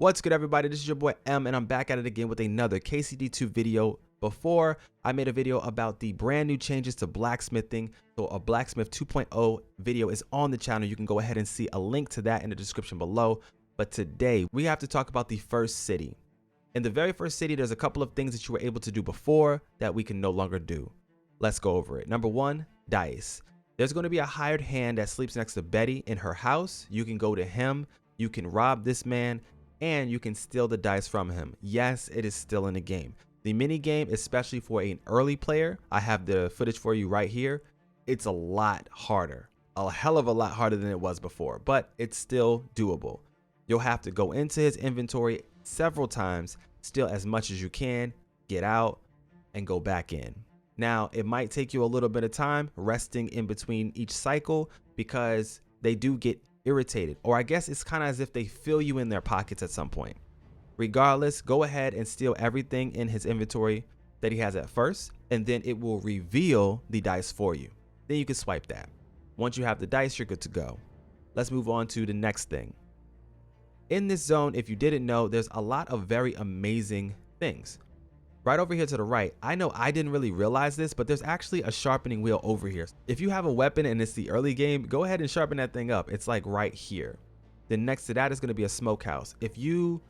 What's good, everybody? This is your boy M, and I'm back at it again with another KCD2 video. Before, I made a video about the brand new changes to blacksmithing, so a Blacksmith 2.0 video is on the channel. You can go ahead and see a link to that in the description below. But today, we have to talk about the first city. In the very first city, there's a couple of things that you were able to do before that we can no longer do. Let's go over it. Number one, dice. There's going to be a hired hand that sleeps next to Betty in her house. You can go to him, you can rob this man, and you can steal the dice from him. Yes, it is still in the game. The mini game, especially for an early player, I have the footage for you right here. It's a lot harder, a hell of a lot harder than it was before, but it's still doable. You'll have to go into his inventory several times, steal as much as you can, get out, and go back in. Now, it might take you a little bit of time resting in between each cycle because they do get irritated, or I guess it's kind of as if they fill you in their pockets at some point. Regardless, go ahead and steal everything in his inventory that he has at first, and then it will reveal the dice for you. Then you can swipe that. Once you have the dice, you're good to go. Let's move on to the next thing. In this zone, if you didn't know, there's a lot of very amazing things. Right over here to the right, I know I didn't really realize this, but there's actually a sharpening wheel over here. If you have a weapon and it's the early game, go ahead and sharpen that thing up. It's like right here. Then next to that is going to be a smokehouse. If you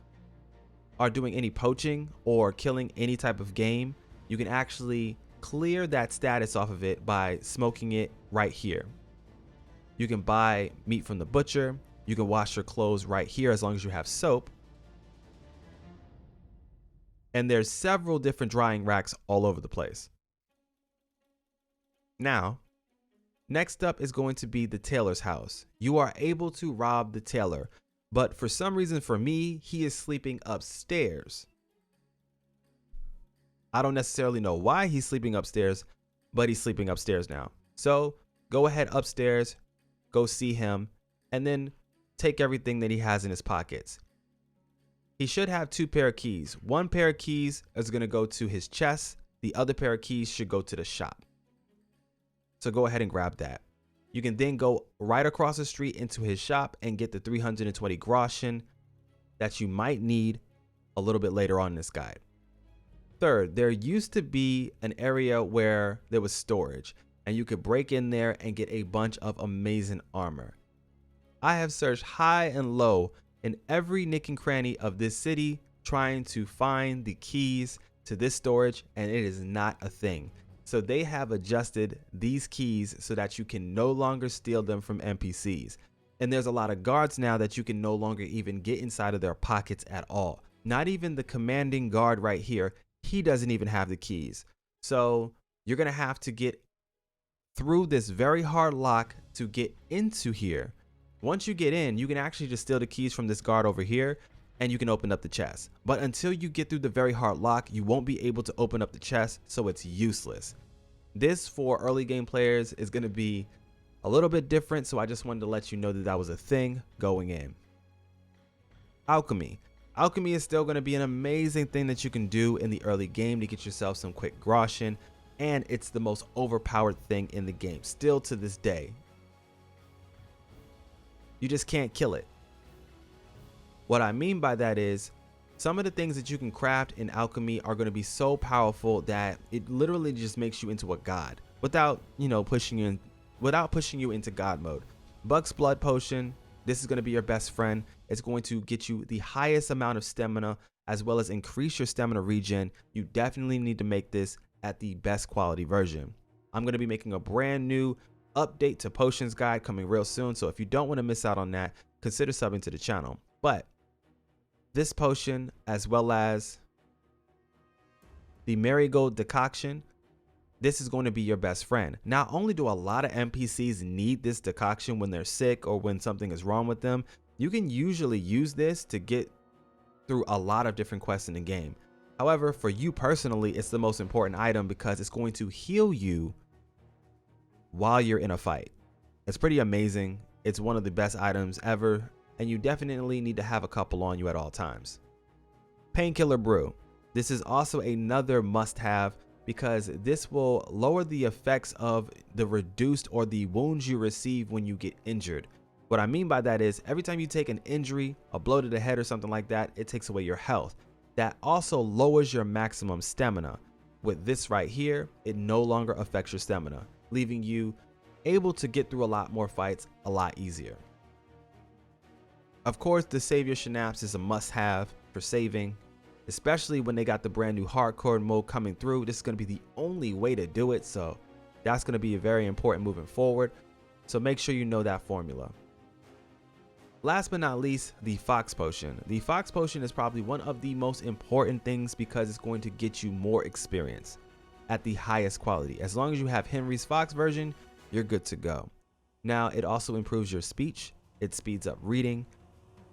are doing any poaching or killing any type of game, you can actually clear that status off of it by smoking it right here. You can buy meat from the butcher. You can wash your clothes right here as long as you have soap. And there's several different drying racks all over the place. Now, next up is going to be the tailor's house. You are able to rob the tailor, but for some reason for me, he is sleeping upstairs. I don't necessarily know why he's sleeping upstairs, but he's sleeping upstairs now. So go ahead upstairs, go see him, and then take everything that he has in his pockets. He should have two pair of keys. One pair of keys is going to go to his chest. The other pair of keys should go to the shop. So go ahead and grab that. You can then go right across the street into his shop and get the 320 groschen that you might need a little bit later on in this guide. Third, there used to be an area where there was storage and you could break in there and get a bunch of amazing armor. I have searched high and low in every nook and cranny of this city trying to find the keys to this storage, and it is not a thing. So they have adjusted these keys so that you can no longer steal them from NPCs. And there's a lot of guards now that you can no longer even get inside of their pockets at all. Not even the commanding guard right here. He doesn't even have the keys. So you're going to have to get through this very hard lock to get into here. Once you get in, you can actually just steal the keys from this guard over here and you can open up the chest. But until you get through the very hard lock, you won't be able to open up the chest, so it's useless. This for early game players is going to be a little bit different, so I just wanted to let you know that that was a thing going in. Alchemy. Alchemy is still going to be an amazing thing that you can do in the early game to get yourself some quick groschen, and it's the most overpowered thing in the game, still to this day. You just can't kill it. What I mean by that is some of the things that you can craft in alchemy are going to be so powerful that it literally just makes you into a god without, pushing you into god mode. Buck's blood potion. This is going to be your best friend. It's going to get you the highest amount of stamina as well as increase your stamina regen. You definitely need to make this at the best quality version. I'm going to be making a brand new update to potions guide coming real soon, so if you don't want to miss out on that, consider subbing to the channel. But this potion, as well as the marigold decoction, this is going to be your best friend. Not only do a lot of NPCs need this decoction when they're sick or when something is wrong with them, you can usually use this to get through a lot of different quests in the game. However, for you personally, it's the most important item because it's going to heal you while you're in a fight. It's pretty amazing. It's one of the best items ever, and you definitely need to have a couple on you at all times. Painkiller brew. This is also another must-have because this will lower the effects of the reduced or the wounds you receive when you get injured. What I mean by that is every time you take an injury, a blow to the head or something like that, it takes away your health. That also lowers your maximum stamina. With this right here, it no longer affects your stamina, leaving you able to get through a lot more fights a lot easier. Of course, the Savior Synapse is a must-have for saving, especially when they got the brand new hardcore mode coming through. This is going to be the only way to do it, so that's going to be very important moving forward. So make sure you know that formula. Last but not least, the Fox Potion. The Fox Potion is probably one of the most important things because it's going to get you more experience at the highest quality. As long as you have Henry's Fox version, you're good to go. Now, it also improves your speech. It speeds up reading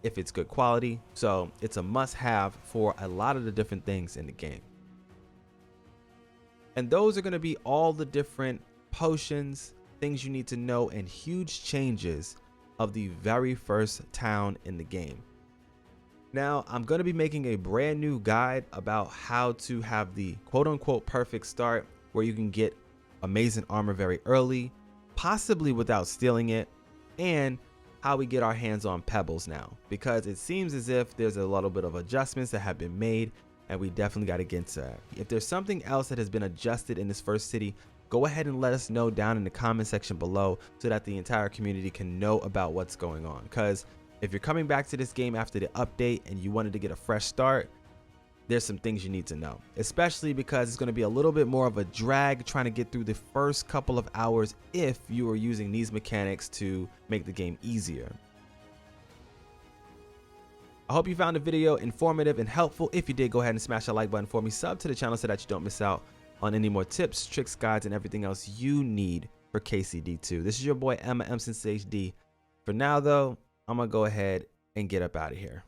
if it's good quality. So it's a must-have for a lot of the different things in the game. And those are going to be all the different potions, things you need to know, and huge changes of the very first town in the game. Now, I'm going to be making a brand new guide about how to have the quote-unquote perfect start, where you can get amazing armor very early, possibly without stealing it, and how we get our hands on pebbles now, because it seems as if there's a little bit of adjustments that have been made, and we definitely got to get to that. If there's something else that has been adjusted in this first city, go ahead and let us know down in the comment section below so that the entire community can know about what's going on. Because if you're coming back to this game after the update and you wanted to get a fresh start, there's some things you need to know, especially because it's going to be a little bit more of a drag trying to get through the first couple of hours if you are using these mechanics to make the game easier. I hope you found the video informative and helpful. If you did, go ahead and smash that like button for me, sub to the channel so that you don't miss out on any more tips, tricks, guides, and everything else you need for KCD2. This is your boy MSensei HD. For now though, I'm gonna go ahead and get up out of here.